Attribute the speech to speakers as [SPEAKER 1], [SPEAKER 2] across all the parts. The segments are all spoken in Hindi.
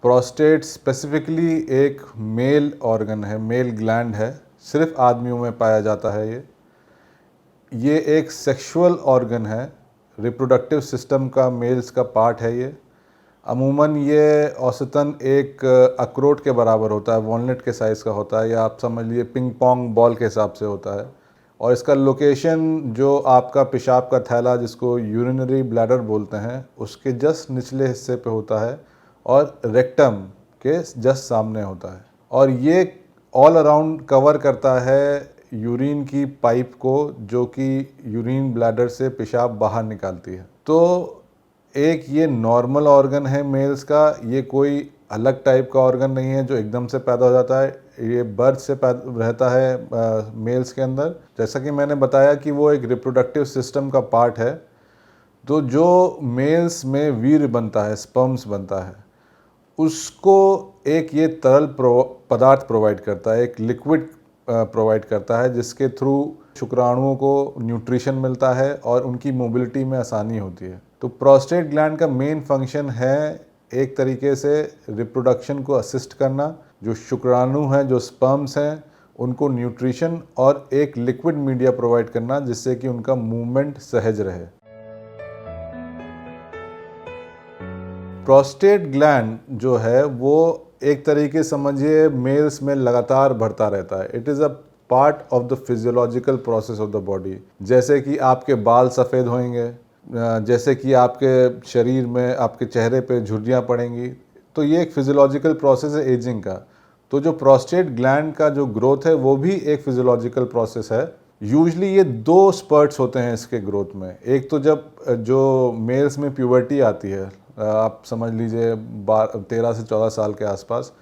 [SPEAKER 1] प्रोस्टेट स्पेसिफिकली एक मेल ऑर्गन है, मेल ग्लैंड है, सिर्फ आदमियों में पाया जाता है। ये एक सेक्सुअल ऑर्गन है, रिप्रोडक्टिव सिस्टम का मेल्स का पार्ट है। ये अमूमन ये औसतन एक अखरोट के बराबर होता है, वॉलनट के साइज़ का होता है, या आप समझ लीजिए पिंग पोंग बॉल के हिसाब से होता है। और इसका लोकेशन जो आपका पेशाब का थैला, जिसको यूरिनरी ब्लैडर बोलते हैं, उसके जस्ट निचले हिस्से पे होता है और रेक्टम के जस्ट सामने होता है। और ये ऑल अराउंड कवर करता है यूरिन की पाइप को, जो कि यूरिन ब्लैडर से पेशाब बाहर निकालती है। तो एक ये नॉर्मल ऑर्गन है मेल्स का, ये कोई अलग टाइप का ऑर्गन नहीं है जो एकदम से पैदा हो जाता है। ये बर्थ से रहता है मेल्स के अंदर। जैसा कि मैंने बताया कि वो एक रिप्रोडक्टिव सिस्टम का पार्ट है। तो जो मेल्स में वीर्य बनता है, स्पर्म्स बनता है, उसको एक ये तरल पदार्थ प्रोवाइड करता है, एक लिक्विड प्रोवाइड करता है, जिसके थ्रू शुक्राणुओं को न्यूट्रिशन मिलता है और उनकी मोबिलिटी में आसानी होती है। तो प्रोस्टेट ग्लैंड का मेन फंक्शन है एक तरीके से रिप्रोडक्शन को असिस्ट करना, जो शुक्राणु हैं, जो स्पर्म्स हैं, उनको न्यूट्रिशन और एक लिक्विड मीडिया प्रोवाइड करना, जिससे कि उनका मूवमेंट सहज रहे। प्रोस्टेट ग्लैंड जो है वो एक तरीके समझिए मेल्स में लगातार बढ़ता रहता है। It is a part of the physiological process of the body. जैसे कि आपके बाल सफ़ेद होंगे, जैसे कि आपके शरीर में, आपके चेहरे पे झुर्रियाँ पड़ेंगी, तो ये एक फिजियोलॉजिकल प्रोसेस है एजिंग का। तो जो प्रोस्टेट ग्लैंड का जो ग्रोथ है वो भी एक फिजियोलॉजिकल प्रोसेस है। यूजली ये 2 स्पर्ट्स होते हैं इसके ग्रोथ में। एक तो जब जो मेल्स में प्यूबर्टी आती है, आप समझ लीजिए 13 से 14 साल के आसपास,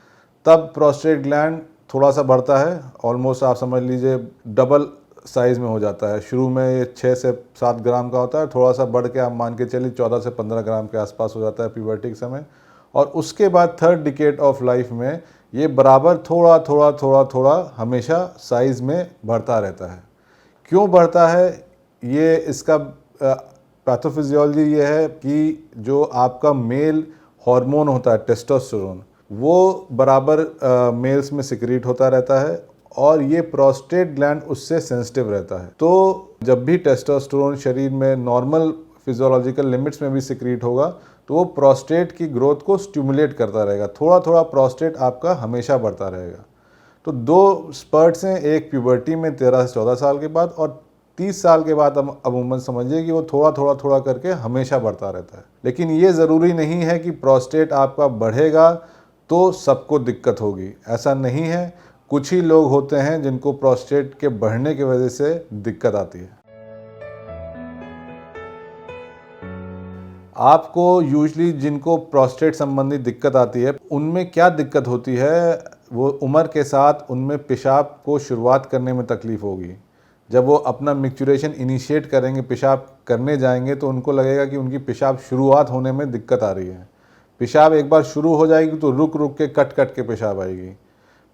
[SPEAKER 1] तब प्रोस्टेट ग्लैंड थोड़ा सा बढ़ता है, ऑलमोस्ट आप समझ लीजिए डबल साइज़ में हो जाता है। शुरू में ये 6 से 7 ग्राम का होता है, थोड़ा सा बढ़ के आप मान के चलिए 14 से 15 ग्राम के आसपास हो जाता है प्यूबर्टी के समय। और उसके बाद 3rd डिकेड ऑफ लाइफ में ये बराबर थोड़ा थोड़ा थोड़ा थोड़ा हमेशा साइज़ में बढ़ता रहता है। क्यों बढ़ता है? ये इसका पैथोफिजियोलॉजी ये है कि जो आपका मेल हार्मोन होता है टेस्टोस्टेरोन, वो बराबर मेल्स में सिक्रीट होता रहता है और ये प्रोस्टेट ग्लैंड उससे सेंसिटिव रहता है। तो जब भी टेस्टोस्टेरोन शरीर में नॉर्मल फिजियोलॉजिकल लिमिट्स में भी सिक्रीट होगा, तो वो प्रोस्टेट की ग्रोथ को स्टिमुलेट करता रहेगा। थोड़ा थोड़ा प्रोस्टेट आपका हमेशा बढ़ता रहेगा। तो 2 स्पर्ट्स हैं, एक प्यूबर्टी में 13 से 14 साल के बाद, और 30 साल के बाद हम अमूमन समझिए कि वो थोड़ा थोड़ा थोड़ा करके हमेशा बढ़ता रहता है। लेकिन ये ज़रूरी नहीं है कि प्रोस्टेट आपका बढ़ेगा तो सबको दिक्कत होगी, ऐसा नहीं है। कुछ ही लोग होते हैं जिनको प्रोस्टेट के बढ़ने की वजह से दिक्कत आती है। आपको यूजली जिनको प्रोस्टेट संबंधी दिक्कत आती है, उनमें क्या दिक्कत होती है, वो उम्र के साथ उनमें पेशाब को शुरुआत करने में तकलीफ़ होगी। जब वो अपना मिक्चुरेशन इनिशिएट करेंगे, पेशाब करने जाएंगे, तो उनको लगेगा कि उनकी पेशाब शुरुआत होने में दिक्कत आ रही है। पेशाब एक बार शुरू हो जाएगी तो रुक रुक के, कट कट के पेशाब आएगी।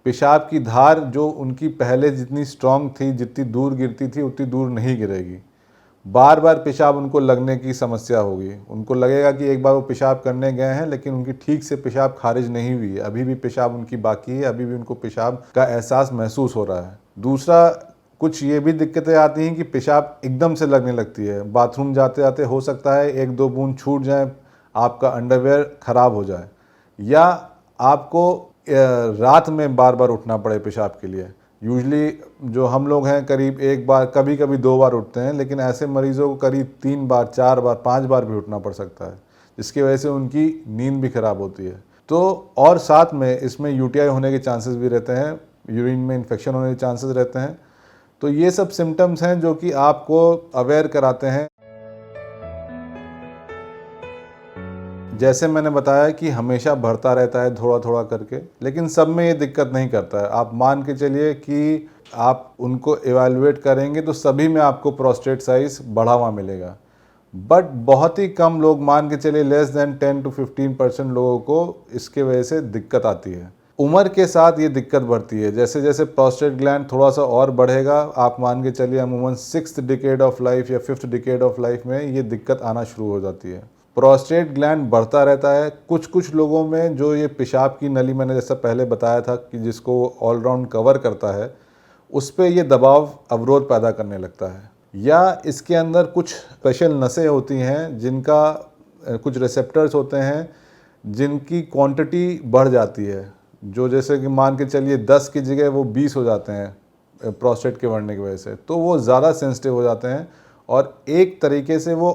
[SPEAKER 1] पेशाब की धार जो उनकी पहले जितनी स्ट्रांग थी, जितनी दूर गिरती थी, उतनी दूर नहीं गिरेगी। बार बार पेशाब उनको लगने की समस्या होगी। उनको लगेगा कि एक बार वो पेशाब करने गए हैं, लेकिन उनकी ठीक से पेशाब खारिज नहीं हुई है, अभी भी पेशाब उनकी बाकी है, अभी भी उनको पेशाब का एहसास महसूस हो रहा है। दूसरा, कुछ ये भी दिक्कतें आती हैं कि पेशाब एकदम से लगने लगती है। बाथरूम जाते जाते हो सकता है 1-2 बूंद छूट जाए, आपका अंडरवेयर ख़राब हो जाए, या आपको रात में बार बार उठना पड़े पेशाब के लिए। यूजली जो हम लोग हैं करीब 1 बार, कभी कभी 2 बार उठते हैं, लेकिन ऐसे मरीज़ों को करीब 3 बार, 4 बार, 5 बार भी उठना पड़ सकता है, जिसकी वजह से उनकी नींद भी ख़राब होती है। तो और साथ में इसमें यूटीआई होने के चांसेस भी रहते हैं, यूरिन में इन्फेक्शन होने के चांसेस रहते हैं। तो ये सब सिम्टम्स हैं जो कि आपको अवेयर कराते हैं। जैसे मैंने बताया कि हमेशा बढ़ता रहता है थोड़ा थोड़ा करके, लेकिन सब में ये दिक्कत नहीं करता है। आप मान के चलिए कि आप उनको एवेलुएट करेंगे तो सभी में आपको प्रोस्टेट साइज बढ़ा हुआ मिलेगा, बट बहुत ही कम लोग, मान के चलिए लेस देन 10 to 15% लोगों को इसके वजह से दिक्कत आती है। उम्र के साथ ये दिक्कत बढ़ती है। जैसे जैसे प्रोस्टेट ग्लैंड थोड़ा सा और बढ़ेगा, आप मान के चलिए अमूमन 6th डिकेड ऑफ लाइफ या 5th डिकेड ऑफ लाइफ में ये दिक्कत आना शुरू हो जाती है। प्रोस्टेट ग्लैंड बढ़ता रहता है। कुछ कुछ लोगों में जो ये पेशाब की नली, मैंने जैसा पहले बताया था कि जिसको ऑलराउंड कवर करता है, उस पे ये दबाव अवरोध पैदा करने लगता है। या इसके अंदर कुछ स्पेशल नसें होती हैं जिनका कुछ रिसेप्टर्स होते हैं जिनकी क्वांटिटी बढ़ जाती है, जो जैसे कि मान के चलिए 10 की जगह वो 20 हो जाते हैं प्रोस्टेट के बढ़ने की वजह से, तो वो ज़्यादा सेंसिटिव हो जाते हैं और एक तरीके से वो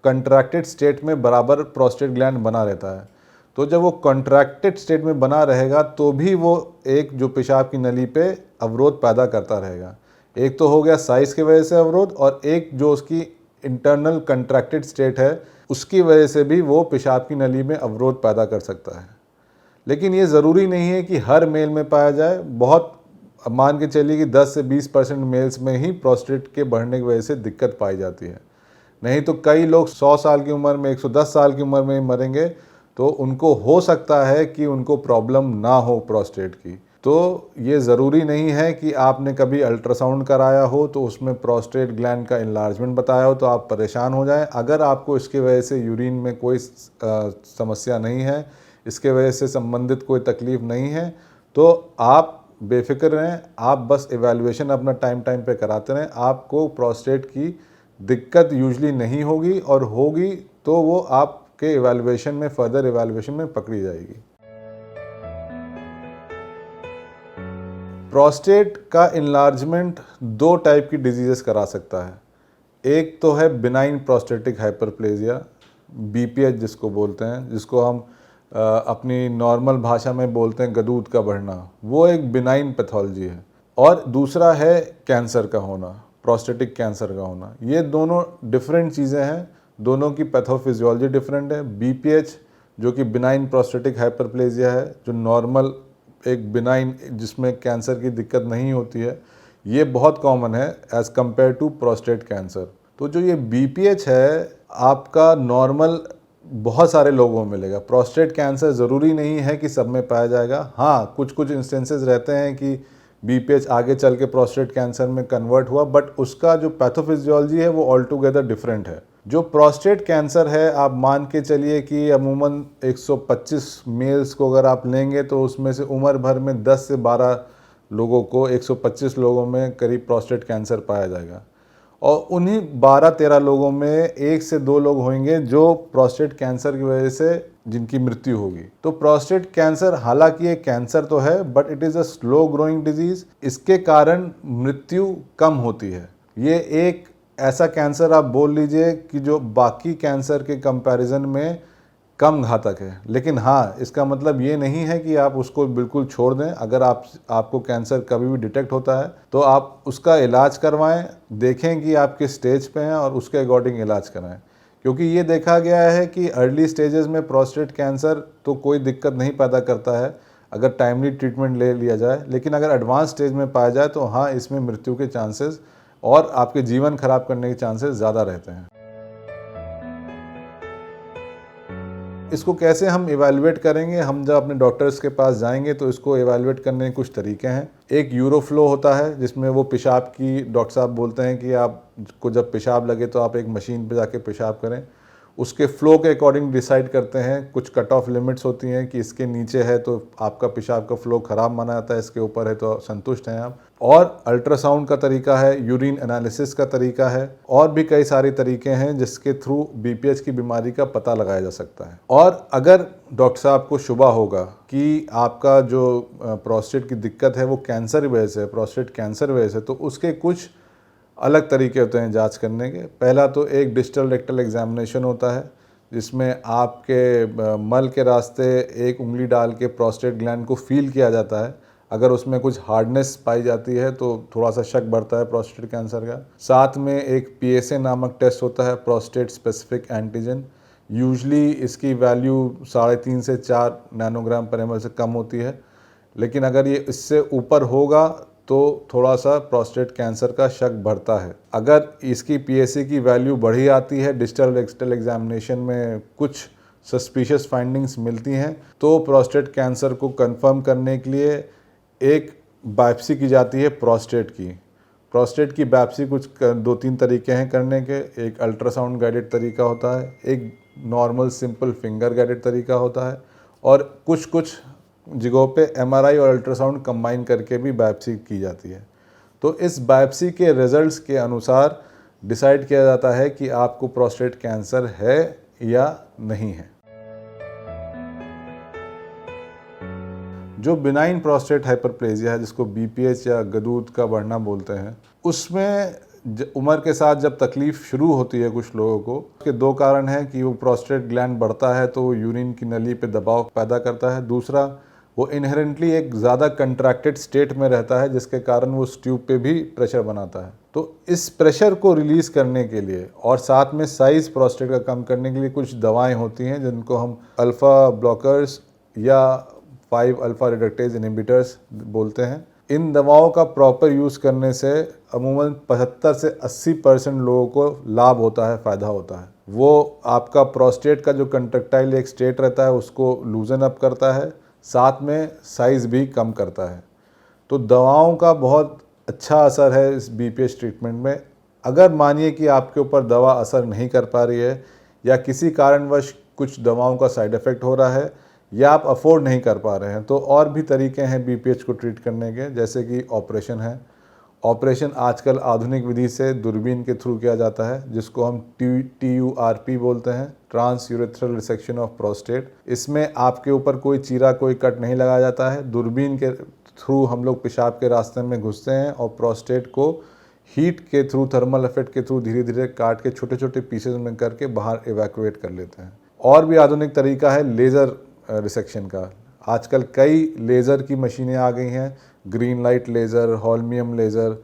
[SPEAKER 1] कंट्रैक्टेड स्टेट में बराबर प्रोस्टेट ग्लैंड बना रहता है। तो जब वो कंट्रैक्टेड स्टेट में बना रहेगा तो भी वो एक जो पेशाब की नली पे अवरोध पैदा करता रहेगा। एक तो हो गया साइज़ की वजह से अवरोध, और एक जो उसकी इंटरनल कंट्रैक्टेड स्टेट है उसकी वजह से भी वो पेशाब की नली में अवरोध पैदा कर सकता है। लेकिन ये ज़रूरी नहीं है कि हर मेल में पाया जाए। बहुत मान के चलिए कि 10 से 20% मेल्स में ही प्रोस्टेट के बढ़ने की वजह से दिक्कत पाई जाती है। नहीं तो कई लोग 100 साल की उम्र में, 110 साल की उम्र में मरेंगे, तो उनको हो सकता है कि उनको प्रॉब्लम ना हो प्रोस्टेट की। तो ये ज़रूरी नहीं है कि आपने कभी अल्ट्रासाउंड कराया हो तो उसमें प्रोस्टेट ग्लैंड का इन्लार्जमेंट बताया हो तो आप परेशान हो जाएं। अगर आपको इसकी वजह से यूरिन में कोई समस्या नहीं है, इसके वजह से संबंधित कोई तकलीफ़ नहीं है, तो आप बेफिक्र रहें। आप बस इवैल्यूएशन अपना टाइम टाइम पे कराते रहें। आपको प्रोस्टेट की दिक्कत यूजली नहीं होगी, और होगी तो वो आपके इवैल्यूएशन में, फर्दर इवैल्यूएशन में पकड़ी जाएगी। प्रोस्टेट का इन्लार्जमेंट 2 टाइप की डिजीज़ेस करा सकता है। एक तो है बिनाइन प्रोस्टेटिक हाइपरप्लेजिया, बीपीएच जिसको बोलते हैं, जिसको हम अपनी नॉर्मल भाषा में बोलते हैं गदूद का बढ़ना, वो एक बिनाइन पैथोलॉजी है। और दूसरा है कैंसर का होना, प्रोस्टेटिक कैंसर का होना। ये दोनों डिफरेंट चीज़ें हैं, दोनों की पैथोफिजियोलॉजी डिफरेंट है। बीपीएच जो कि बिनाइन प्रोस्टेटिक हाइपरप्लेजिया है, जो नॉर्मल एक बिनाइन जिसमें कैंसर की दिक्कत नहीं होती है, ये बहुत कॉमन है as compare to prostate cancer. तो जो ये बीपीएच है आपका नॉर्मल बहुत सारे लोगों में मिलेगा। प्रोस्टेट कैंसर ज़रूरी नहीं है कि सब में पाया जाएगा। हाँ, कुछ कुछ इंस्टेंसेस रहते हैं कि बीपीएच आगे चल के प्रोस्टेट कैंसर में कन्वर्ट हुआ, बट उसका जो पैथोफिजियोलॉजी है वो ऑल टुगेदर डिफरेंट है। जो प्रोस्टेट कैंसर है, आप मान के चलिए कि अमूमन 125 मेल्स को अगर आप लेंगे तो उसमें से उम्र भर में 10 से 12 लोगों को, 125 लोगों में करीब प्रोस्टेट कैंसर पाया जाएगा। और उन्हीं 12-13 लोगों में 1 से 2 लोग होंगे जो प्रोस्टेट कैंसर की वजह से जिनकी मृत्यु होगी। तो प्रोस्टेट कैंसर हालांकि एक कैंसर तो है, but it is a slow growing disease. इसके कारण मृत्यु कम होती है। ये एक ऐसा कैंसर आप बोल लीजिए कि जो बाकी कैंसर के कंपैरिजन में कम घातक है। लेकिन हाँ, इसका मतलब ये नहीं है कि आप उसको बिल्कुल छोड़ दें। अगर आपको कैंसर कभी भी डिटेक्ट होता है तो आप उसका इलाज करवाएं, देखें कि आप किस स्टेज पे हैं और उसके अकॉर्डिंग इलाज कराएं। क्योंकि ये देखा गया है कि अर्ली स्टेजेस में प्रोस्टेट कैंसर तो कोई दिक्कत नहीं पैदा करता है अगर टाइमली ट्रीटमेंट ले लिया जाए। लेकिन अगर एडवांस स्टेज में पाया जाए तो हाँ, इसमें मृत्यु के चांसेस और आपके जीवन खराब करने के चांसेस ज़्यादा रहते हैं। इसको कैसे हम इवैल्यूएट करेंगे? हम जब अपने डॉक्टर्स के पास जाएंगे तो इसको इवैल्यूएट करने के कुछ तरीके हैं। एक यूरोफ्लो होता है जिसमें वो पेशाब की, डॉक्टर साहब बोलते हैं कि आपको जब पेशाब लगे तो आप एक मशीन पे जाके पेशाब करें। उसके फ़्लो के अकॉर्डिंग डिसाइड करते हैं। कुछ कट ऑफ लिमिट्स होती हैं कि इसके नीचे है तो आपका पेशाब का फ़्लो ख़राब माना जाता है, इसके ऊपर है तो संतुष्ट हैं आप। और अल्ट्रासाउंड का तरीका है, यूरिन एनालिसिस का तरीका है, और भी कई सारे तरीके हैं जिसके थ्रू बीपीएच की बीमारी का पता लगाया जा सकता है। और अगर डॉक्टर साहब को शुबा होगा कि आपका जो प्रोस्टेट की दिक्कत है वो कैंसर की वजह से है, प्रोस्टेट कैंसर की वजह से, तो उसके कुछ अलग तरीके होते हैं जांच करने के। पहला तो एक डिस्टल रेक्टल एग्जामिनेशन होता है जिसमें आपके मल के रास्ते एक उंगली डाल के प्रोस्टेट ग्लैंड को फील किया जाता है। अगर उसमें कुछ हार्डनेस पाई जाती है तो थोड़ा सा शक बढ़ता है प्रोस्टेट कैंसर का। साथ में एक पीएसए नामक टेस्ट होता है, प्रोस्टेट स्पेसिफिक एंटीजन। यूजली इसकी वैल्यू 3.5 से 4 नैनोग्राम पर ml से कम होती है, लेकिन अगर ये इससे ऊपर होगा तो थोड़ा सा प्रोस्टेट कैंसर का शक बढ़ता है। अगर इसकी पीएसए की वैल्यू बढ़ी आती है, डिस्टल रेक्टल एग्जामिनेशन में कुछ सस्पिशियस फाइंडिंग्स मिलती हैं, तो प्रोस्टेट कैंसर को कंफर्म करने के लिए एक बायोप्सी की जाती है प्रोस्टेट की। प्रोस्टेट की बायोप्सी कुछ 2-3 तरीके हैं करने के। एक अल्ट्रासाउंड गाइडेड तरीका होता है, एक नॉर्मल सिंपल फिंगर गाइडेड तरीका होता है, और कुछ कुछ जगहों पे एमआरआई और अल्ट्रासाउंड कंबाइन करके भी बायोप्सी की जाती है। तो इस बायोप्सी के रिजल्ट्स के अनुसार डिसाइड किया जाता है कि आपको प्रोस्टेट कैंसर है या नहीं है। जो बिनाइन प्रोस्टेट हाइपरप्लेजिया है, जिसको बीपीएच या गदूद का बढ़ना बोलते हैं, उसमें उम्र के साथ जब तकलीफ शुरू होती है कुछ लोगों को, उसके 2 कारण हैं कि वो प्रोस्टेट ग्लैंड बढ़ता है तो वो यूरिन की नली पे दबाव पैदा करता है। दूसरा, वो इनहेरेंटली एक ज़्यादा कंट्रैक्टेड स्टेट में रहता है, जिसके कारण वो उस ट्यूब पे भी प्रेशर बनाता है। तो इस प्रेशर को रिलीज़ करने के लिए और साथ में साइज़ प्रोस्टेट का कम करने के लिए कुछ दवाएं होती हैं, जिनको हम अल्फ़ा ब्लॉकर्स या 5 अल्फ़ा रिडक्टेज इनहिबिटर्स बोलते हैं। इन दवाओं का प्रॉपर यूज़ करने से अमूमन 75 से 80% लोगों को लाभ होता है, फ़ायदा होता है। वो आपका प्रोस्टेट का जो कंट्रैक्टाइल एक स्टेट रहता है उसको लूजन अप करता है, साथ में साइज़ भी कम करता है। तो दवाओं का बहुत अच्छा असर है इस बीपीएच ट्रीटमेंट में। अगर मानिए कि आपके ऊपर दवा असर नहीं कर पा रही है या किसी कारणवश कुछ दवाओं का साइड इफ़ेक्ट हो रहा है या आप अफोर्ड नहीं कर पा रहे हैं, तो और भी तरीके हैं बीपीएच को ट्रीट करने के, जैसे कि ऑपरेशन है। ऑपरेशन आजकल आधुनिक विधि से दूरबीन के थ्रू किया जाता है, जिसको हम TURP बोलते हैं, transurethral resection of prostate. इसमें आपके ऊपर कोई चीरा, कोई कट नहीं लगाया जाता है। दूरबीन के थ्रू हम लोग पेशाब के रास्ते में घुसते हैं और प्रोस्टेट को हीट के थ्रू, थर्मल इफेक्ट के थ्रू धीरे धीरे काट के छोटे छोटे पीसेज में करके बाहर इवैक्यूएट कर लेते हैं। और भी आधुनिक तरीका है लेज़र रिसेक्शन का। आजकल कई लेज़र की मशीनें आ गई हैं, green light laser, holmium laser,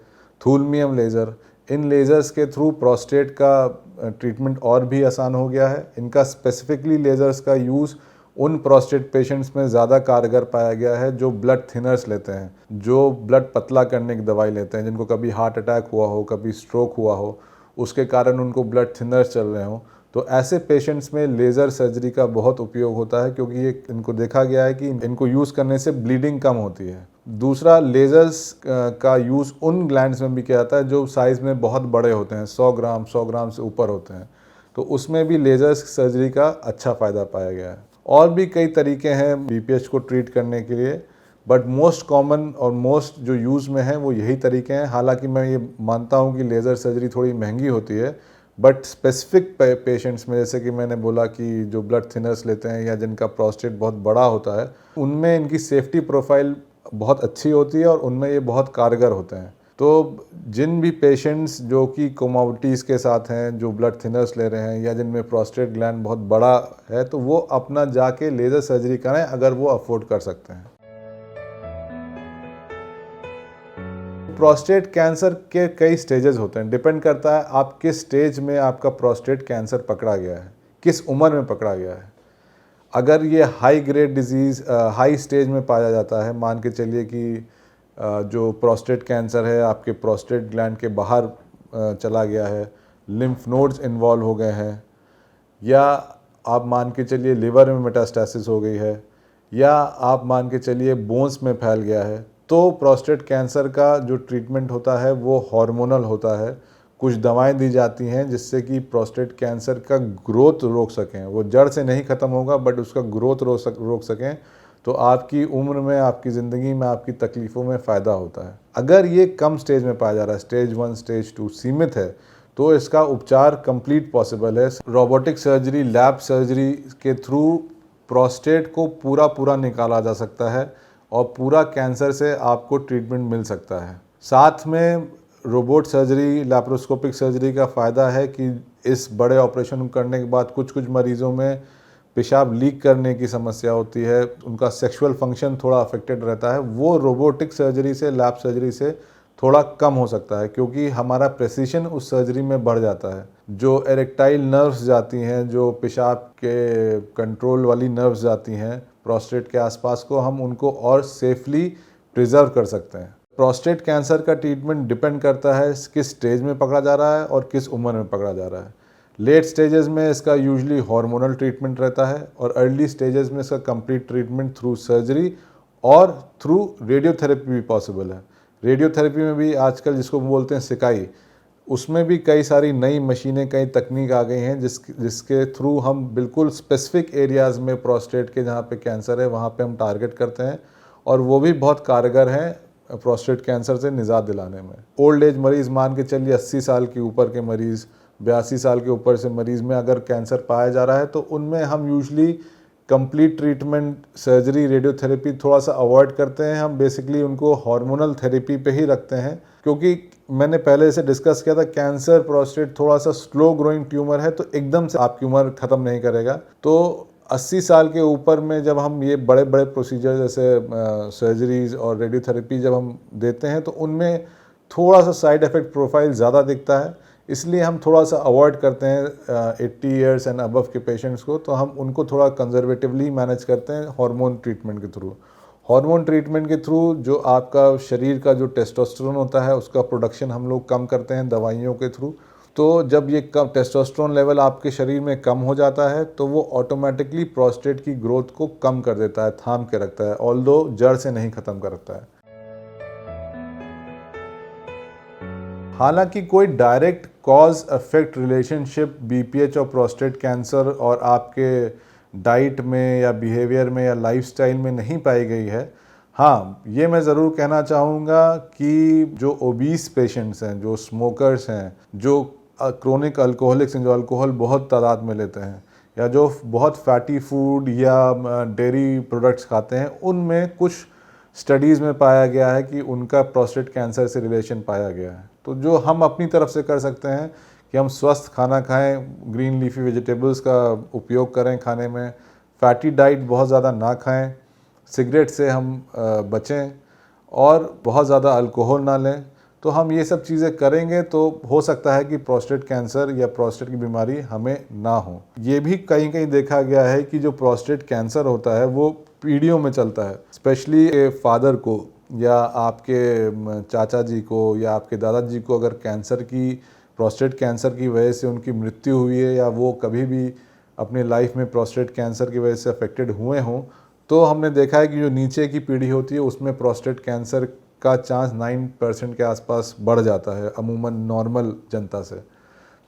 [SPEAKER 1] thulium laser. इन लेज़र्स के थ्रू प्रोस्टेट का ट्रीटमेंट और भी आसान हो गया है। इनका स्पेसिफिकली लेज़र्स का यूज़ उन प्रोस्टेट पेशेंट्स में ज़्यादा कारगर पाया गया है जो ब्लड थिनर्स लेते हैं, जो ब्लड पतला करने की दवाई लेते हैं, जिनको कभी हार्ट अटैक हुआ हो, कभी स्ट्रोक हुआ हो, उसके कारण उनको ब्लड थिनर्स चल रहे हों। तो ऐसे पेशेंट्स में लेज़र सर्जरी का बहुत उपयोग होता है, क्योंकि ये इनको देखा गया है कि इनको यूज़ करने से ब्लीडिंग कम होती है। दूसरा, लेज़र्स का यूज़ उन ग्लैंड्स में भी किया जाता है जो साइज़ में बहुत बड़े होते हैं, 100 ग्राम से ऊपर होते हैं, तो उसमें भी लेज़र्स सर्जरी का अच्छा फ़ायदा पाया गया है। और भी कई तरीके हैं बीपीएच को ट्रीट करने के लिए, बट मोस्ट कॉमन और मोस्ट जो यूज़ में है वो यही तरीके हैं। हालांकि मैं ये मानता हूँ कि लेज़र सर्जरी थोड़ी महंगी होती है, बट स्पेसिफिक पेशेंट्स में, जैसे कि मैंने बोला कि जो ब्लड थिनर्स लेते हैं या जिनका प्रोस्टेट बहुत बड़ा होता है, उनमें इनकी सेफ्टी प्रोफाइल बहुत अच्छी होती है और उनमें ये बहुत कारगर होते हैं। तो जिन भी पेशेंट्स जो कि कोमॉर्बिडिटीज़ के साथ हैं, जो ब्लड थिनर्स ले रहे हैं या जिनमें प्रोस्टेट ग्लैंड बहुत बड़ा है, तो वो अपना जाके लेज़र सर्जरी कराएं अगर वो अफोर्ड कर सकते हैं। प्रोस्टेट कैंसर के कई स्टेजेस होते हैं, डिपेंड करता है आप किस स्टेज में आपका प्रोस्टेट कैंसर पकड़ा गया है, किस उम्र में पकड़ा गया है। अगर ये high grade disease high stage में पाया जाता है, मान के चलिए कि जो प्रोस्टेट कैंसर है आपके प्रोस्टेट ग्लैंड के बाहर चला गया है, लिम्फ नोड्स इन्वॉल्व हो गए हैं, या आप मान के चलिए लिवर में मेटास्टेसिस हो गई है, या आप मान के चलिए बोन्स में फैल गया है, तो प्रोस्टेट कैंसर का जो ट्रीटमेंट होता है वो हार्मोनल होता है। कुछ दवाएं दी जाती हैं जिससे कि प्रोस्टेट कैंसर का ग्रोथ रोक सकें। वो जड़ से नहीं ख़त्म होगा, बट उसका ग्रोथ रोक सकें, तो आपकी उम्र में, आपकी ज़िंदगी में, आपकी तकलीफ़ों में फ़ायदा होता है। अगर ये कम स्टेज में पाया जा रहा है, स्टेज 1, स्टेज 2 सीमित है, तो इसका उपचार कंप्लीट पॉसिबल है। रोबोटिक सर्जरी, लैब सर्जरी के थ्रू प्रोस्टेट को पूरा निकाला जा सकता है और पूरा कैंसर से आपको ट्रीटमेंट मिल सकता है। साथ में रोबोट सर्जरी, लैप्रोस्कोपिक सर्जरी का फ़ायदा है कि इस बड़े ऑपरेशन करने के बाद कुछ मरीज़ों में पेशाब लीक करने की समस्या होती है, उनका सेक्सुअल फंक्शन थोड़ा अफेक्टेड रहता है, वो रोबोटिक सर्जरी से, लैब सर्जरी से थोड़ा कम हो सकता है, क्योंकि हमारा प्रेसिशन उस सर्जरी में बढ़ जाता है। जो एरेक्टाइल नर्व्स जाती हैं, जो पेशाब के कंट्रोल वाली नर्व्स जाती हैं प्रोस्टेट के आसपास को, हम उनको और सेफली प्रिजर्व कर सकते हैं। प्रोस्टेट कैंसर का ट्रीटमेंट डिपेंड करता है किस स्टेज में पकड़ा जा रहा है और किस उम्र में पकड़ा जा रहा है। लेट स्टेजेस में इसका यूजुअली हार्मोनल ट्रीटमेंट रहता है और अर्ली स्टेजेस में इसका कंप्लीट ट्रीटमेंट थ्रू सर्जरी और थ्रू रेडियोथेरेपी भी पॉसिबल है। रेडियोथेरेपी में भी आजकल जिसको बोलते हैं सिकाई, उसमें भी कई सारी नई मशीनें, कई तकनीक आ गई हैं जिसके थ्रू हम बिल्कुल स्पेसिफिक एरियाज़ में प्रोस्टेट के जहाँ पे कैंसर है वहाँ पे हम टारगेट करते हैं, और वो भी बहुत कारगर हैं प्रोस्टेट कैंसर से निजात दिलाने में। ओल्ड एज मरीज़ मान के चलिए 80 साल के ऊपर के मरीज़, 82 साल के ऊपर से मरीज़ में अगर कैंसर पाया जा रहा है तो उनमें हम usually complete treatment, surgery, radiotherapy थोड़ा सा अवॉइड करते हैं। हम बेसिकली उनको हार्मोनल थेरेपी पे ही रखते हैं, क्योंकि मैंने पहले इसे डिस्कस किया था, कैंसर प्रोस्टेट थोड़ा सा स्लो ग्रोइंग ट्यूमर है, तो एकदम से आपकी उम्र ख़त्म नहीं करेगा। तो 80 साल के ऊपर में जब हम ये बड़े बड़े प्रोसीजर जैसे सर्जरीज और रेडियोथेरेपी जब हम देते हैं तो उनमें थोड़ा सा साइड इफ़ेक्ट प्रोफाइल ज़्यादा दिखता है, इसलिए हम थोड़ा सा अवॉइड करते हैं 80 इयर्स एंड अबव के पेशेंट्स को। तो हम उनको थोड़ा कंजर्वेटिवली मैनेज करते हैं हार्मोन ट्रीटमेंट के थ्रू। हार्मोन ट्रीटमेंट के थ्रू जो आपका शरीर का जो टेस्टोस्टेरोन होता है उसका प्रोडक्शन हम लोग कम करते हैं दवाइयों के थ्रू। तो जब ये कम टेस्टोस्टेरोन लेवल आपके शरीर में कम हो जाता है तो वो ऑटोमेटिकली प्रोस्टेट की ग्रोथ को कम कर देता है, थाम के रखता है, ऑल्दो जड़ से नहीं ख़त्म करता है। हालांकि कोई direct cause effect relationship BPH और प्रोस्टेट कैंसर और आपके डाइट में या बिहेवियर में या लाइफस्टाइल में नहीं पाई गई है। हाँ, ये मैं ज़रूर कहना चाहूँगा कि जो ओबीस पेशेंट्स हैं, जो स्मोकर्स हैं, जो क्रोनिक अल्कोहलिक्स हैं, जो अल्कोहल बहुत तादाद में लेते हैं, या जो बहुत फैटी फूड या डेयरी प्रोडक्ट्स खाते हैं, उनमें कुछ स्टडीज़ में पाया गया है कि उनका प्रोस्टेट कैंसर से रिलेशन पाया गया है। तो जो हम अपनी तरफ से कर सकते हैं कि हम स्वस्थ खाना खाएं, ग्रीन लीफी वेजिटेबल्स का उपयोग करें खाने में, फैटी डाइट बहुत ज़्यादा ना खाएं, सिगरेट से हम बचें और बहुत ज़्यादा अल्कोहल ना लें। तो हम ये सब चीज़ें करेंगे तो हो सकता है कि प्रोस्टेट कैंसर या प्रोस्टेट की बीमारी हमें ना हो। ये भी कहीं कहीं देखा गया है कि जो प्रोस्टेट कैंसर होता है वो पीढ़ियों में चलता है, स्पेशली फादर को या आपके चाचा जी को या आपके दादाजी को अगर प्रोस्टेट कैंसर की वजह से उनकी मृत्यु हुई है या वो कभी भी अपनी लाइफ में प्रोस्टेट कैंसर की वजह से अफेक्टेड हुए हों, तो हमने देखा है कि जो नीचे की पीढ़ी होती है उसमें प्रोस्टेट कैंसर का चांस 9% के आसपास बढ़ जाता है अमूमन नॉर्मल जनता से।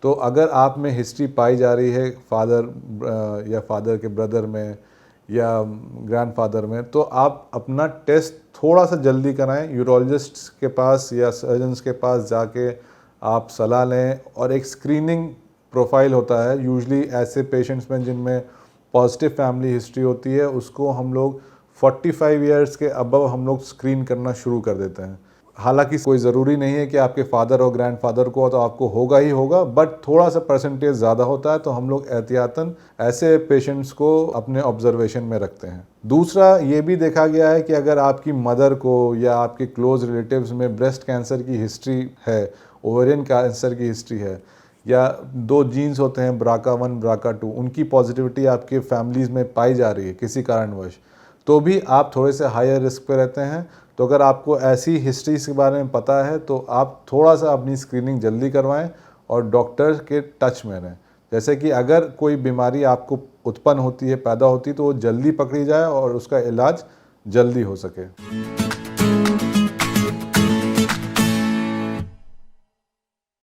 [SPEAKER 1] तो अगर आप में हिस्ट्री पाई जा रही है फादर या फादर के ब्रदर में या ग्रैंडफादर में, तो आप अपना टेस्ट थोड़ा सा जल्दी कराएं, यूरोलॉजिस्ट के पास या सर्जन्स के पास जाके आप सलाह लें। और एक स्क्रीनिंग प्रोफाइल होता है यूजुअली ऐसे पेशेंट्स में जिनमें पॉजिटिव फैमिली हिस्ट्री होती है, उसको हम लोग 45 इयर्स के अबव हम लोग स्क्रीन करना शुरू कर देते हैं। हालांकि कोई ज़रूरी नहीं है कि आपके फादर और ग्रैंडफादर को तो आपको होगा ही होगा, बट थोड़ा सा परसेंटेज ज़्यादा होता है, तो हम लोग एहतियातन ऐसे पेशेंट्स को अपने ऑब्जर्वेशन में रखते हैं। दूसरा ये भी देखा गया है कि अगर आपकी मदर को या आपके क्लोज रिलेटिव्स में ब्रेस्ट कैंसर की हिस्ट्री है, ओवेरियन कैंसर की हिस्ट्री है, या 2 जीन्स होते हैं BRCA1 BRCA2, उनकी पॉजिटिविटी आपके फैमिलीज़ में पाई जा रही है किसी कारणवश, तो भी आप थोड़े से हायर रिस्क पे रहते हैं। तो अगर आपको ऐसी हिस्ट्रीज के बारे में पता है तो आप थोड़ा सा अपनी स्क्रीनिंग जल्दी करवाएं और डॉक्टर के टच में रहें। जैसे कि अगर कोई बीमारी आपको उत्पन्न होती है, पैदा होती है, तो वो जल्दी पकड़ी जाए और उसका इलाज जल्दी हो सके।